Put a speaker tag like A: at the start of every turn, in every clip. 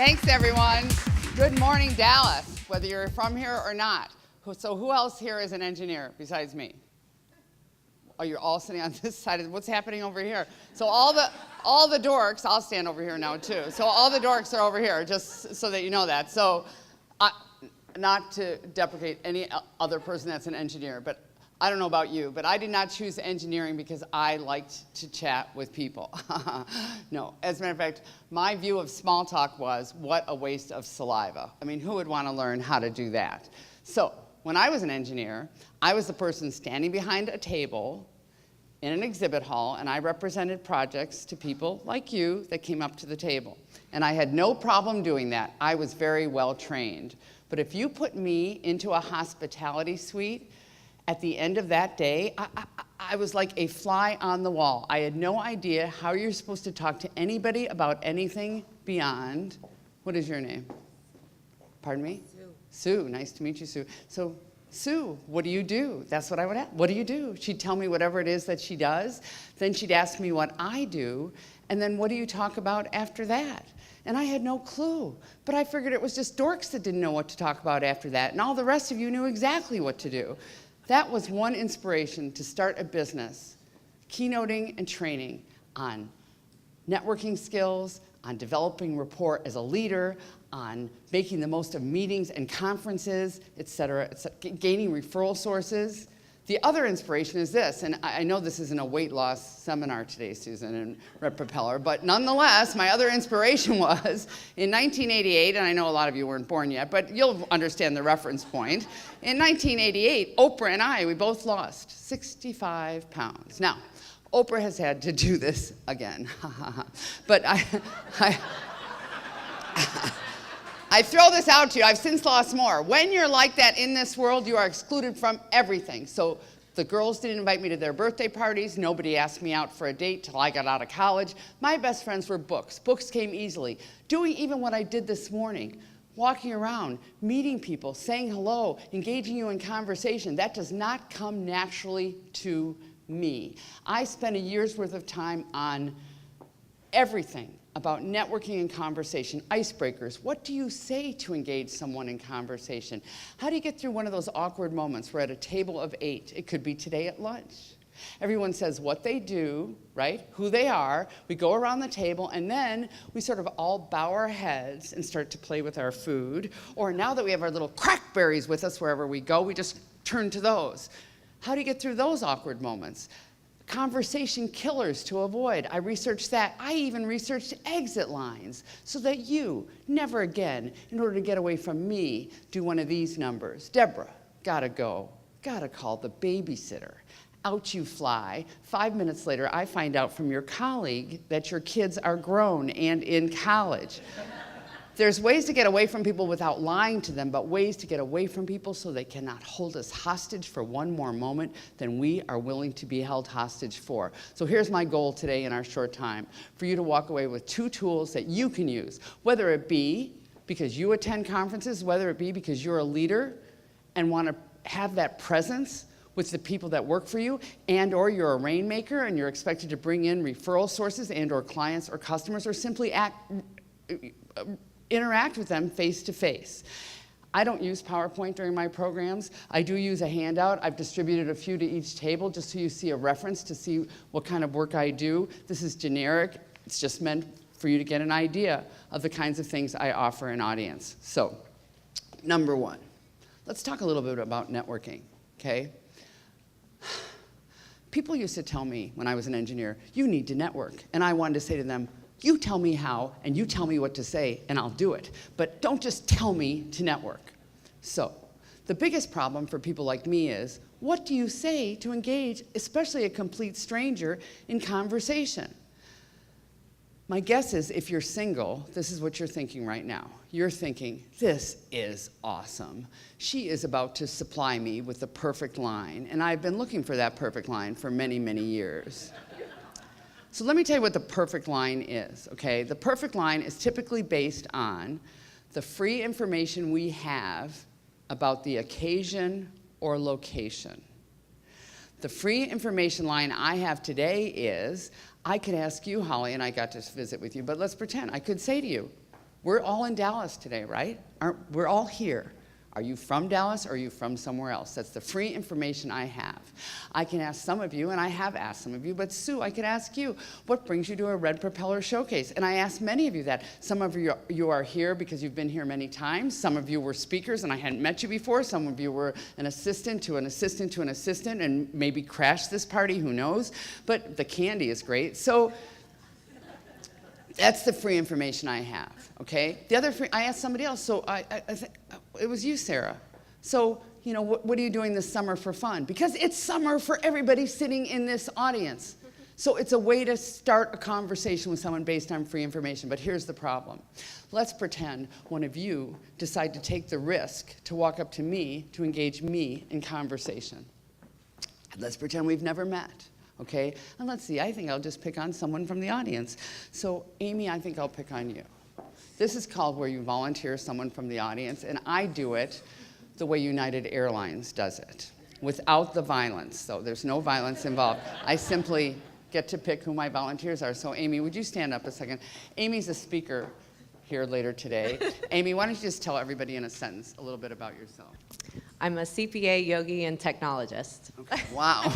A: Thanks, everyone. Good morning, Dallas, whether you're from here or not. So who else here is an engineer besides me? Oh, you're all sitting on this side. What's happening over here? So all the dorks, I'll stand over here now too. So all the dorks are over here, just so that you know that. So not to deprecate any other person that's an engineer, but I don't know about you, but I did not choose engineering because I liked to chat with people. No, as a matter of fact, my view of small talk was, what a waste of saliva. I mean, who would want to learn how to do that? So when I was an engineer, I was the person standing behind a table in an exhibit hall, and I represented projects to people like you that came up to the table. And I had no problem doing that. I was very well trained. But if you put me into a hospitality suite, at the end of that day, I was like a fly on the wall. I had no idea how you're supposed to talk to anybody about anything beyond, what is your name? Pardon me? Sue. Nice to meet you, Sue. So, Sue, what do you do? That's what I would ask. What do you do? She'd tell me whatever it is that she does. Then she'd ask me what I do. And then what do you talk about after that? And I had no clue. But I figured it was just dorks that didn't know what to talk about after that. And all the rest of you knew exactly what to do. That was one inspiration to start a business, keynoting and training on networking skills, on developing rapport as a leader, on making the most of meetings and conferences, et cetera, gaining referral sources. The other inspiration is this, and I know this isn't a weight loss seminar today, Susan and Red Propeller, but nonetheless, my other inspiration was in 1988, and I know a lot of you weren't born yet, but you'll understand the reference point. In 1988, Oprah and I, we both lost 65 pounds. Now, Oprah has had to do this again, but I throw this out to you. I've since lost more. When you're like that in this world, you are excluded from everything. So the girls didn't invite me to their birthday parties. Nobody asked me out for a date till I got out of college. My best friends were books. Books came easily. Doing even what I did this morning, walking around, meeting people, saying hello, engaging you in conversation, that does not come naturally to me. I spent a year's worth of time on everything about networking and conversation, icebreakers. What do you say to engage someone in conversation? How do you get through one of those awkward moments? We're at a table of 8. It could be today at lunch. Everyone says what they do, right? Who they are. We go around the table, and then we sort of all bow our heads and start to play with our food. Or now that we have our little crackberries with us wherever we go, we just turn to those. How do you get through those awkward moments? Conversation killers to avoid. I researched that. I even researched exit lines so that you never again, in order to get away from me, do one of these numbers. Debra, gotta go. Gotta call the babysitter. Out you fly. 5 minutes later, I find out from your colleague that your kids are grown and in college. There's ways to get away from people without lying to them, but ways to get away from people so they cannot hold us hostage for one more moment than we are willing to be held hostage for. So here's my goal today in our short time, for you to walk away with 2 tools that you can use, whether it be because you attend conferences, whether it be because you're a leader and want to have that presence with the people that work for you, and or you're a rainmaker and you're expected to bring in referral sources and or clients or customers, or simply interact with them face to face. I don't use PowerPoint during my programs. I do use a handout. I've distributed a few to each table just so you see a reference to see what kind of work I do. This is generic. It's just meant for you to get an idea of the kinds of things I offer an audience. So, number 1, let's talk a little bit about networking, okay? People used to tell me when I was an engineer, you need to network. And I wanted to say to them, you tell me how, and you tell me what to say, and I'll do it. But don't just tell me to network. So, the biggest problem for people like me is, what do you say to engage, especially a complete stranger, in conversation? My guess is if you're single, this is what you're thinking right now. You're thinking, this is awesome. She is about to supply me with the perfect line, and I've been looking for that perfect line for many, many years. So let me tell you what the perfect line is, okay? The perfect line is typically based on the free information we have about the occasion or location. The free information line I have today is, I could ask you, Holly, and I got to visit with you, but let's pretend I could say to you, We're all in Dallas today, right? We're all here. Are you from Dallas or are you from somewhere else? That's the free information I have. I can ask some of you, and I have asked some of you, but Sue, I could ask you, what brings you to a Red Propeller Showcase? And I asked many of you that. Some of you are here because you've been here many times. Some of you were speakers and I hadn't met you before. Some of you were an assistant to an assistant to an assistant and maybe crashed this party, who knows? But the candy is great. So that's the free information I have, okay? The other free, I asked somebody else, so it was you, Sarah. So, you know, what are you doing this summer for fun? Because it's summer for everybody sitting in this audience. So it's a way to start a conversation with someone based on free information. But here's the problem. Let's pretend one of you decide to take the risk to walk up to me to engage me in conversation. Let's pretend we've never met. Okay, and let's see, I think I'll just pick on someone from the audience. So, Amy, I think I'll pick on you. This is called where you volunteer someone from the audience, and I do it the way United Airlines does it, without the violence. So there's no violence involved. I simply get to pick who my volunteers are. So, Amy, would you stand up a second? Amy's a speaker here later today. Amy, why don't you just tell everybody in a sentence a little bit about yourself?
B: I'm a CPA, yogi, and technologist.
A: Okay. Wow,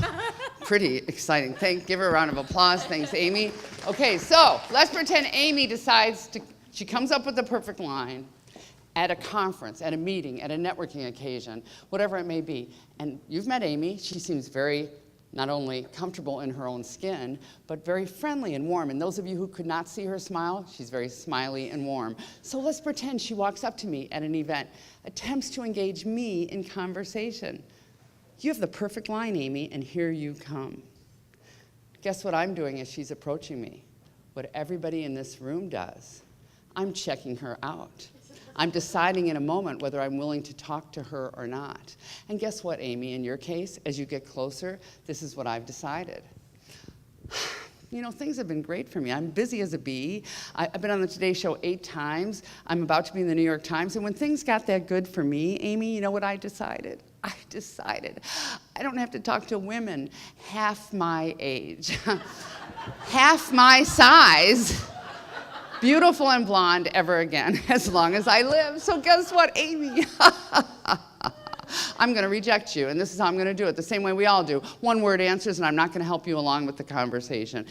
A: pretty exciting. Give her a round of applause. Thanks, Amy. Okay, so let's pretend Amy decides she comes up with the perfect line at a conference, at a meeting, at a networking occasion, whatever it may be. And you've met Amy. She seems very not only comfortable in her own skin, but very friendly and warm. And those of you who could not see her smile, she's very smiley and warm. So let's pretend she walks up to me at an event, attempts to engage me in conversation. You have the perfect line, Amy, and here you come. Guess what I'm doing as she's approaching me? What everybody in this room does. I'm checking her out. I'm deciding in a moment whether I'm willing to talk to her or not. And guess what, Amy, in your case, as you get closer, this is what I've decided. You know, things have been great for me. I'm busy as a bee. I've been on the Today Show 8 times. I'm about to be in the New York Times. And when things got that good for me, Amy, you know what I decided? I don't have to talk to women half my age, half my size, beautiful and blonde ever again, as long as I live. So guess what, Amy? I'm going to reject you, and this is how I'm going to do it, the same way we all do. One-word answers, and I'm not going to help you along with the conversation.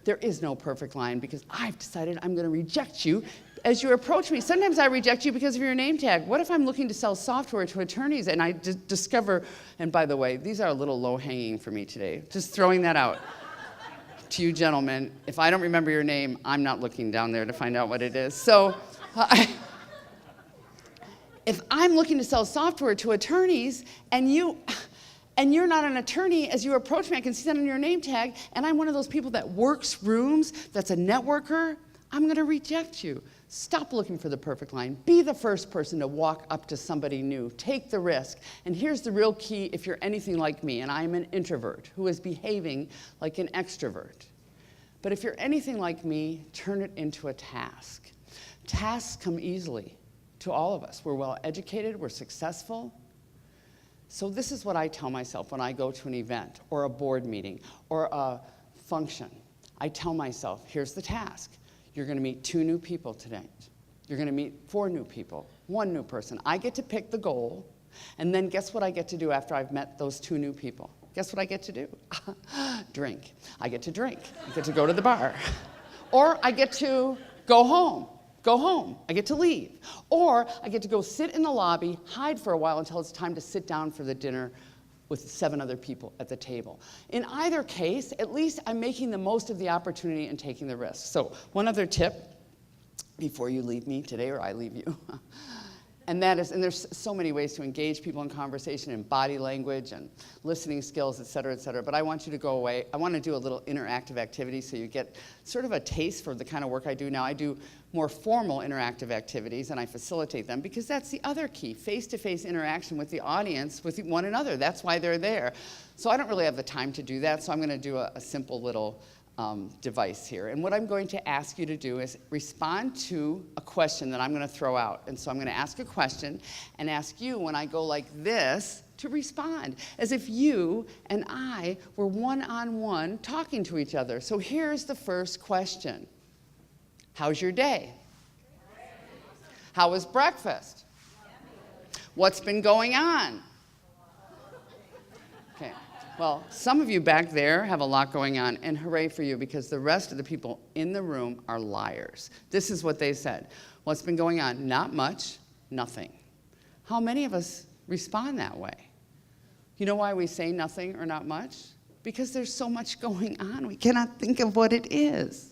A: There is no perfect line, because I've decided I'm going to reject you as you approach me. Sometimes I reject you because of your name tag. What if I'm looking to sell software to attorneys, and I discover, and by the way, these are a little low-hanging for me today. Just throwing that out. To you gentlemen, if I don't remember your name, I'm not looking down there to find out what it is. So if I'm looking to sell software to attorneys and you're not an attorney, as you approach me, I can see that on your name tag, and I'm one of those people that works rooms, that's a networker, I'm going to reject you. Stop looking for the perfect line. Be the first person to walk up to somebody new. Take the risk. And here's the real key if you're anything like me, and I'm an introvert who is behaving like an extrovert. But if you're anything like me, turn it into a task. Tasks come easily to all of us. We're well educated, we're successful. So this is what I tell myself when I go to an event or a board meeting or a function. I tell myself, here's the task. You're going to meet 2 new people today. You're going to meet 4 new people, 1 new person. I get to pick the goal, and then guess what I get to do after I've met those 2 new people? Guess what I get to do? Drink. I get to drink. I get to go to the bar. Or I get to go home. I get to leave. Or I get to go sit in the lobby, hide for a while until it's time to sit down for the dinner with 7 other people at the table. In either case, at least I'm making the most of the opportunity and taking the risk. So one other tip before you leave me today, or I leave you, and that is, and there's so many ways to engage people in conversation, and body language and listening skills, et cetera, but I want you to go away. I want to do a little interactive activity so you get sort of a taste for the kind of work I do now. I do more formal interactive activities, and I facilitate them because that's the other key, face-to-face interaction with the audience, with one another. That's why they're there. So I don't really have the time to do that, so I'm going to do a simple little device here. And what I'm going to ask you to do is respond to a question that I'm going to throw out. And so I'm going to ask a question and ask you, when I go like this, to respond as if you and I were one-on-one talking to each other. So here's the first question. How's your day? How was breakfast? What's been going on? Okay. Well, some of you back there have a lot going on, and hooray for you, because the rest of the people in the room are liars. This is what they said. What's been going on? Not much, nothing. How many of us respond that way? You know why we say nothing or not much? Because there's so much going on. We cannot think of what it is.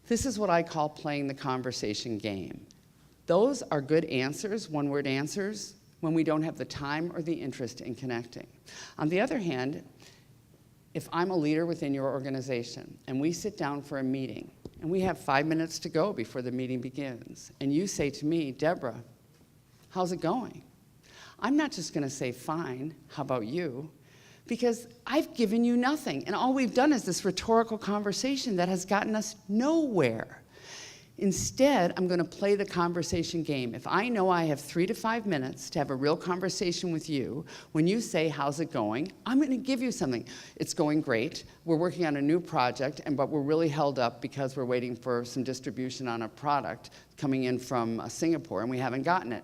A: This is what I call playing the conversation game. Those are good answers, one-word answers, when we don't have the time or the interest in connecting. On the other hand, if I'm a leader within your organization and we sit down for a meeting and we have 5 minutes to go before the meeting begins, and you say to me, Debra, how's it going? I'm not just going to say, fine, how about you? Because I've given you nothing, and all we've done is this rhetorical conversation that has gotten us nowhere. Instead, I'm going to play the conversation game. If I know I have 3 to 5 minutes to have a real conversation with you, when you say, how's it going, I'm going to give you something. It's going great. We're working on a new project, but we're really held up because we're waiting for some distribution on a product coming in from Singapore, and we haven't gotten it.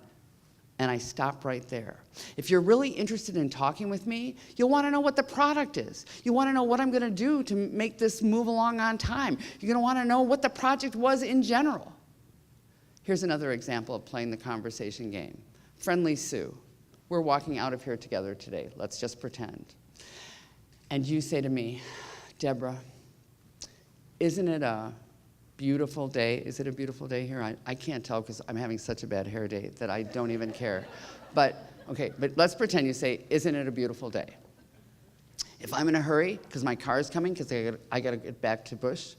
A: And I stop right there. If you're really interested in talking with me, you'll want to know what the product is. You want to know what I'm going to do to make this move along on time. You're going to want to know what the project was in general. Here's another example of playing the conversation game. Friendly Sue. We're walking out of here together today. Let's just pretend. And you say to me, Debra, isn't it a beautiful day? Is it a beautiful day here? I can't tell because I'm having such a bad hair day that I don't even care. But, okay, but let's pretend you say, isn't it a beautiful day? If I'm in a hurry because my car is coming because I got to get back to Bush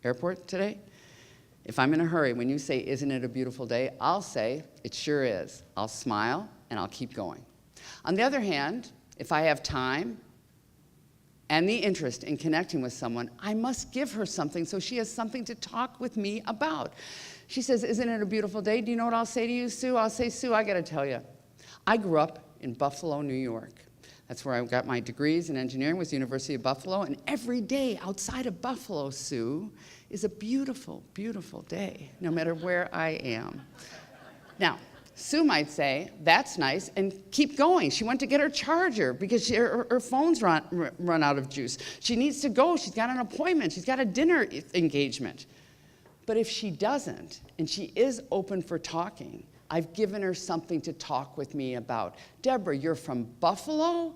A: Airport today, if I'm in a hurry, when you say, isn't it a beautiful day, I'll say, it sure is. I'll smile and I'll keep going. On the other hand, if I have time and the interest in connecting with someone, I must give her something so she has something to talk with me about. She says, isn't it a beautiful day? Do you know what I'll say to you, Sue? I'll say, Sue, I got to tell you, I grew up in Buffalo, New York. That's where I got my degrees in engineering, was the University of Buffalo, and every day outside of Buffalo, Sue, is a beautiful, beautiful day, no matter where I am. Now, Sue might say, that's nice, and keep going. She went to get her charger because her phone's run out of juice. She needs to go. She's got an appointment. She's got a dinner engagement. But if she doesn't, and she is open for talking, I've given her something to talk with me about. Debra, you're from Buffalo?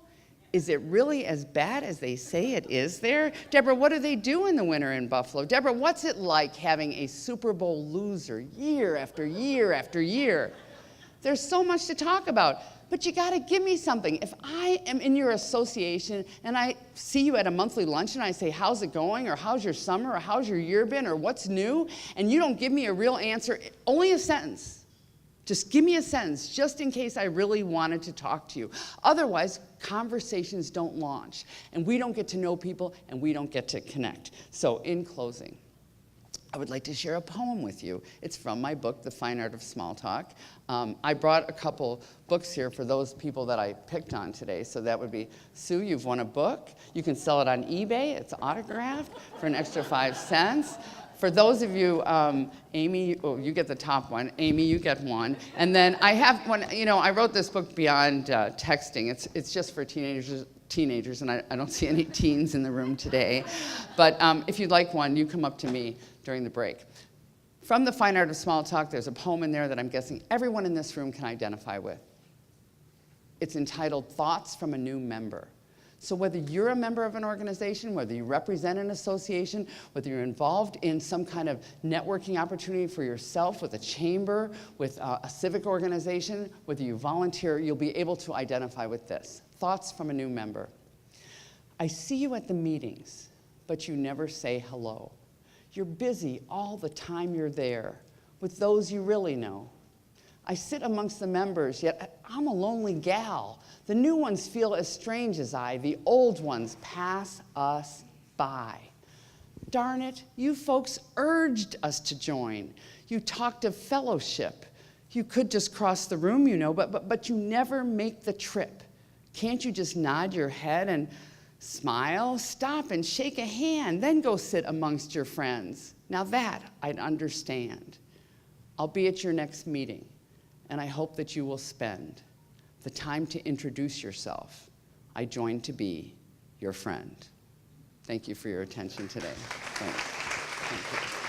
A: Is it really as bad as they say it is there? Debra, what do they do in the winter in Buffalo? Debra, what's it like having a Super Bowl loser year after year after year? There's so much to talk about, but you gotta give me something. If I am in your association and I see you at a monthly lunch and I say, how's it going? Or how's your summer? Or how's your year been? Or what's new? And you don't give me a real answer, only a sentence. Just give me a sentence, just in case I really wanted to talk to you. Otherwise, conversations don't launch, and we don't get to know people, and we don't get to connect. So in closing, I would like to share a poem with you. It's from my book, The Fine Art of Small Talk. I brought a couple books here for those people that I picked on today. So that would be, Sue, you've won a book. You can sell it on eBay. It's autographed for an extra 5 cents. For those of you, Amy, oh, you get the top one. Amy, you get one. And then I have one, you know, I wrote this book Beyond Texting. It's just for teenagers, and I don't see any teens in the room today. But if you'd like one, you come up to me during the break. From The Fine Art of Small Talk, there's a poem in there that I'm guessing everyone in this room can identify with. It's entitled Thoughts from a New Member. So whether you're a member of an organization, whether you represent an association, whether you're involved in some kind of networking opportunity for yourself with a chamber, with a civic organization, whether you volunteer, you'll be able to identify with this. Thoughts from a new member. I see you at the meetings, but you never say hello. You're busy all the time you're there with those you really know. I sit amongst the members, yet I'm a lonely gal. The new ones feel as strange as I. The old ones pass us by. Darn it, you folks urged us to join. You talked of fellowship. You could just cross the room, you know, but you never make the trip. Can't you just nod your head and smile? Stop and shake a hand, then go sit amongst your friends. Now that I'd understand. I'll be at your next meeting, and I hope that you will spend the time to introduce yourself. I joined to be your friend. Thank you for your attention today. Thanks. Thank you.